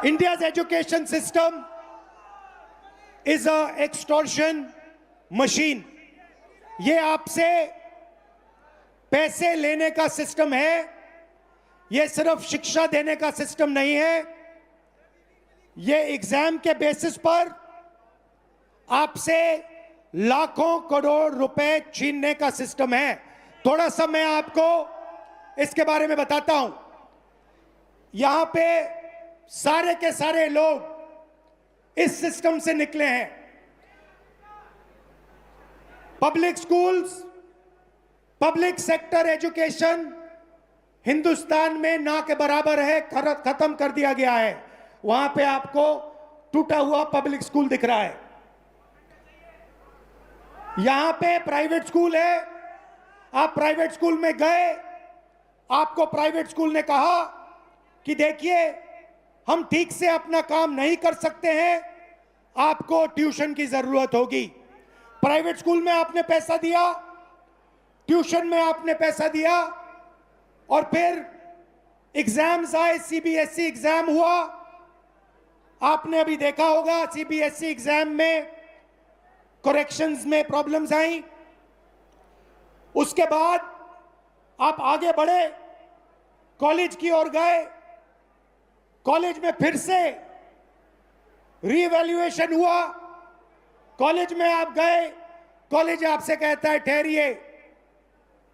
India's education system is a extortion machine. ये आपसे पैसे लेने का सिस्टम है, ये सिर्फ शिक्षा देने का सिस्टम नहीं है, ये एग्जाम के बेसिस पर आपसे लाखों करोड़ रुपए छीनने का सिस्टम है। थोड़ा सा मैं आपको इसके बारे में बताता हूं। यहां पे सारे के सारे लोग इस सिस्टम से निकले हैं। Public schools, public sector education Hindustan में ना के बराबर है, खत्म कर दिया गया है। वहां पे आपको टूटा हुआ पब्लिक स्कूल दिख रहा है। यहां पे प्राइवेट स्कूल है। आप प्राइवेट स्कूल में गए, आपको प्राइवेट स्कूल ने कहा कि देखिए हम ठीक से अपना काम नहीं कर सकते हैं, आपको ट्यूशन की जरूरत होगी। प्राइवेट स्कूल में आपने पैसा दिया, ट्यूशन में आपने पैसा दिया, और फिर एग्जाम्स आए, सीबीएसई एग्जाम हुआ। आपने अभी देखा होगा सीबीएसई एग्जाम में करेक्शंस में प्रॉब्लम्स आई। उसके बाद आप आगे बढ़े, कॉलेज की ओर गए, कॉलेज में फिर से रीवैल्यूएशन हुआ। कॉलेज में आप गए, कॉलेज आपसे कहता है ठहरिए,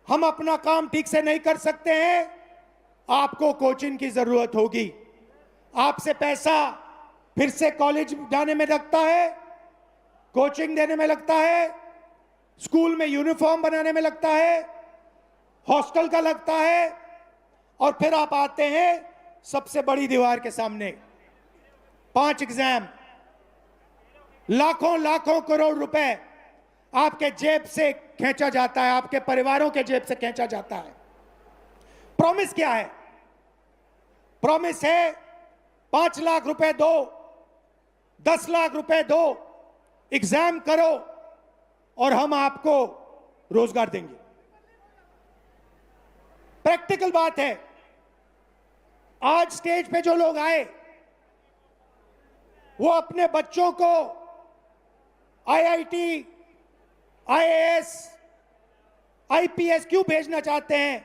हम अपना काम ठीक से नहीं कर सकते हैं, आपको कोचिंग की जरूरत होगी। आपसे पैसा फिर से कॉलेज जाने में लगता है, कोचिंग देने में लगता है, स्कूल में यूनिफॉर्म बनाने में लगता है, हॉस्टल का लगता है, और फिर आप आते हैं सबसे बड़ी दीवार के सामने। 5 एग्जाम, लाखों लाखों करोड़ रुपए आपके जेब से खींचा जाता है, आपके परिवारों के जेब से खींचा जाता है। प्रॉमिस क्या है? प्रॉमिस है 5 लाख रुपए दो, 10 लाख रुपए दो, एग्जाम करो और हम आपको रोजगार देंगे। प्रैक्टिकल बात है। आज स्टेज पे जो लोग आए वो अपने बच्चों को आईआईटी, आईएएस, आईपीएस क्यों भेजना चाहते हैं,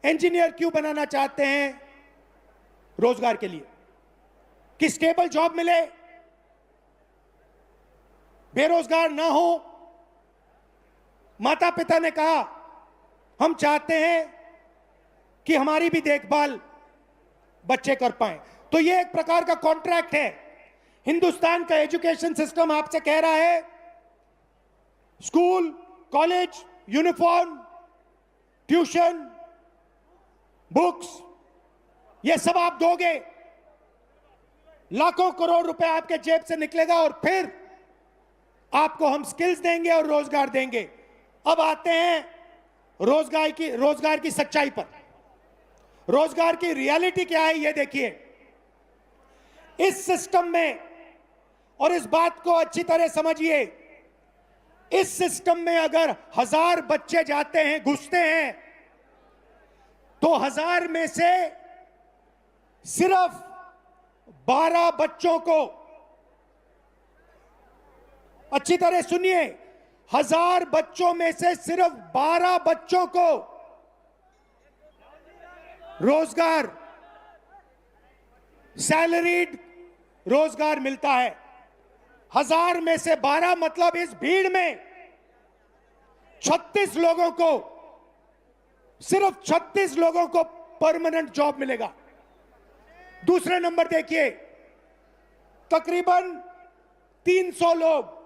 इंजीनियर क्यों बनाना चाहते हैं? रोजगार के लिए, कि स्टेबल जॉब मिले, बेरोजगार ना हो। माता पिता ने कहा हम चाहते हैं कि हमारी भी देखभाल बच्चे कर पाएं। तो ये एक प्रकार का कॉन्ट्रैक्ट है। हिंदुस्तान का एजुकेशन सिस्टम आपसे कह रहा है school, college, uniform, tuition, books, ये सब आप दोगे, लाखों करोड़ रुपए आपके जेब से निकलेगा, और फिर आपको हम स्किल्स देंगे और रोजगार देंगे। अब आते हैं रोजगार की सच्चाई पर। रोजगार की रियलिटी क्या है ये देखिए। इस सिस्टम में, और इस बात को अच्छी तरह समझिए, इस सिस्टम में अगर 1000 बच्चे जाते हैं, घुसते हैं, तो 1000 में से सिर्फ 12 बच्चों को, अच्छी तरह सुनिए, 1000 बच्चों में से सिर्फ 12 बच्चों को रोजगार, सैलरीड रोजगार मिलता है। 1000 में से 12 मतलब इस भीड़ में 36 लोगों को, सिर्फ 36 लोगों को परमानेंट जॉब मिलेगा। दूसरे नंबर देखिए, तकरीबन 300 लोग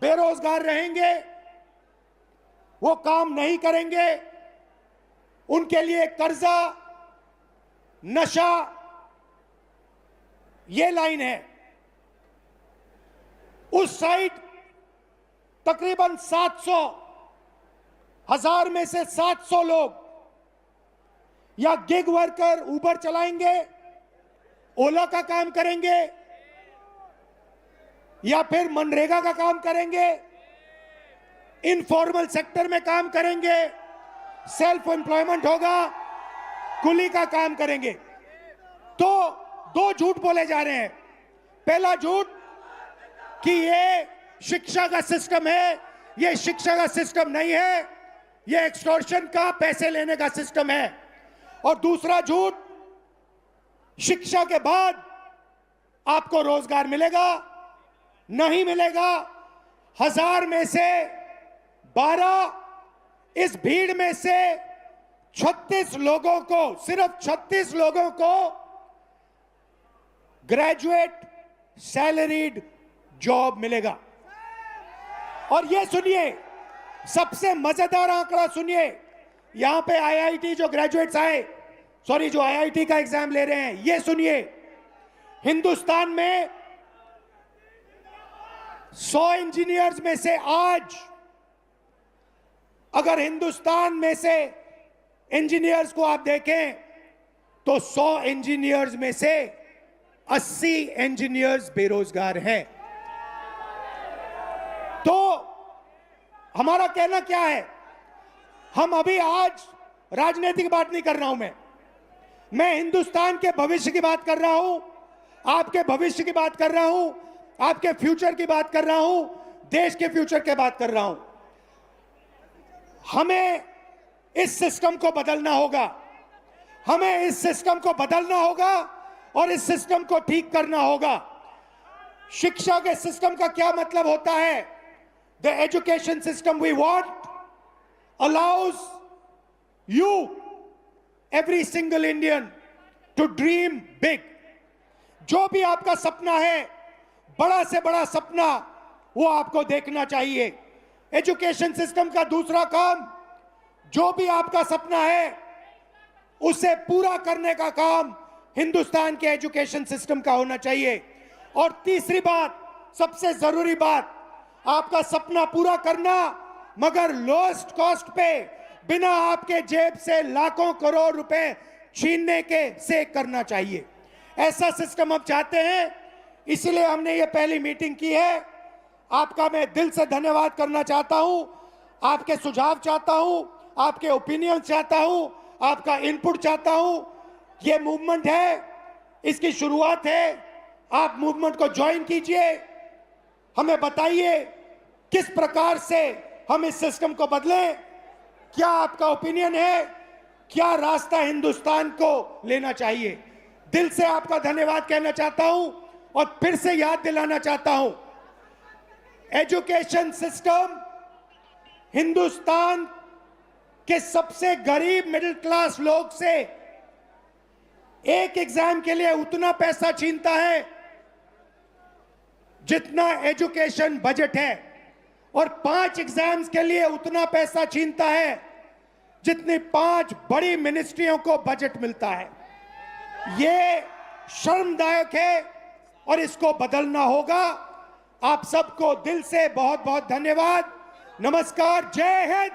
बेरोजगार रहेंगे, वो काम नहीं करेंगे, उनके लिए कर्जा, नशा, ये लाइन है। उस साइड तकरीबन 700, 1000 में से 700 लोग या गिग वर्कर, उबर चलाएंगे, ओला का काम करेंगे, या फिर मनरेगा का काम करेंगे, इनफॉर्मल सेक्टर में काम करेंगे, सेल्फ एम्प्लॉयमेंट होगा, कुली का काम करेंगे। तो दो झूठ बोले जा रहे हैं। पहला झूठ कि ये शिक्षा का सिस्टम है, ये शिक्षा का सिस्टम नहीं है, ये एक्सटॉर्शन का पैसे लेने का सिस्टम है। और दूसरा झूठ, शिक्षा के बाद आपको रोजगार मिलेगा, नहीं मिलेगा। 1000 में से 12, इस भीड़ में से 36 लोगों को, सिर्फ 36 लोगों को ग्रेजुएट सैलरीड जॉब मिलेगा। और ये सुनिए, सबसे मजेदार आंकड़ा सुनिए, यहां पे आईआईटी जो ग्रेजुएट्स आए, सॉरी जो आईआईटी का एग्जाम ले रहे हैं, ये सुनिए, हिंदुस्तान में 100 इंजीनियर्स में से आज, अगर हिंदुस्तान में से इंजीनियर्स को आप देखें तो 100 इंजीनियर्स में से 80 इंजीनियर्स बेरोजगार हैं। तो हमारा कहना क्या है, हम अभी आज राजनीतिक बात नहीं कर रहा हूं, मैं हिंदुस्तान के भविष्य की बात कर रहा हूं, आपके भविष्य की बात कर रहा हूं, आपके फ्यूचर की बात कर रहा हूं, देश के फ्यूचर की बात कर रहा हूं। हमें इस सिस्टम को बदलना होगा, हमें इस सिस्टम को बदलना होगा और इस सिस्टम को ठीक करना होगा। शिक्षा के सिस्टम का क्या मतलब होता है? The education system we want allows you, every single Indian, to dream big. जो भी आपका सपना है, बड़ा से बड़ा सपना, वो आपको देखना चाहिए। एजुकेशन सिस्टम का दूसरा काम, जो भी आपका सपना है उसे पूरा करने का काम हिंदुस्तान के एजुकेशन सिस्टम का होना चाहिए। और तीसरी बात, सबसे जरूरी बात, आपका सपना पूरा करना मगर लोएस्ट कॉस्ट पे, बिना आपके जेब से लाखों करोड़ रुपए छीनने के से करना चाहिए। ऐसा सिस्टम हम चाहते हैं, इसलिए हमने ये पहली मीटिंग की है। आपका मैं दिल से धन्यवाद करना चाहता हूं, आपके सुझाव चाहता हूं, आपके ओपिनियन चाहता हूं, आपका इनपुट चाहता हूं। ये मूवमेंट है, इसकी शुरुआत है, आप मूवमेंट को ज्वाइन कीजिए। हमें बताइए किस प्रकार से हम इस सिस्टम को बदलें, क्या आपका ओपिनियन है, क्या रास्ता हिंदुस्तान को लेना चाहिए। दिल से आपका धन्यवाद कहना चाहता हूं और फिर से याद दिलाना चाहता हूं, एजुकेशन सिस्टम हिंदुस्तान के सबसे गरीब मिडिल क्लास लोग से एक एग्जाम के लिए उतना पैसा छीनता है जितना एजुकेशन बजट है, और 5 एग्जाम्स के लिए उतना पैसा छीनता है जितनी 5 बड़ी मिनिस्ट्रियों को बजट मिलता है। ये शर्मदायक है और इसको बदलना होगा। आप सबको दिल से बहुत बहुत धन्यवाद। नमस्कार, जय हिंद।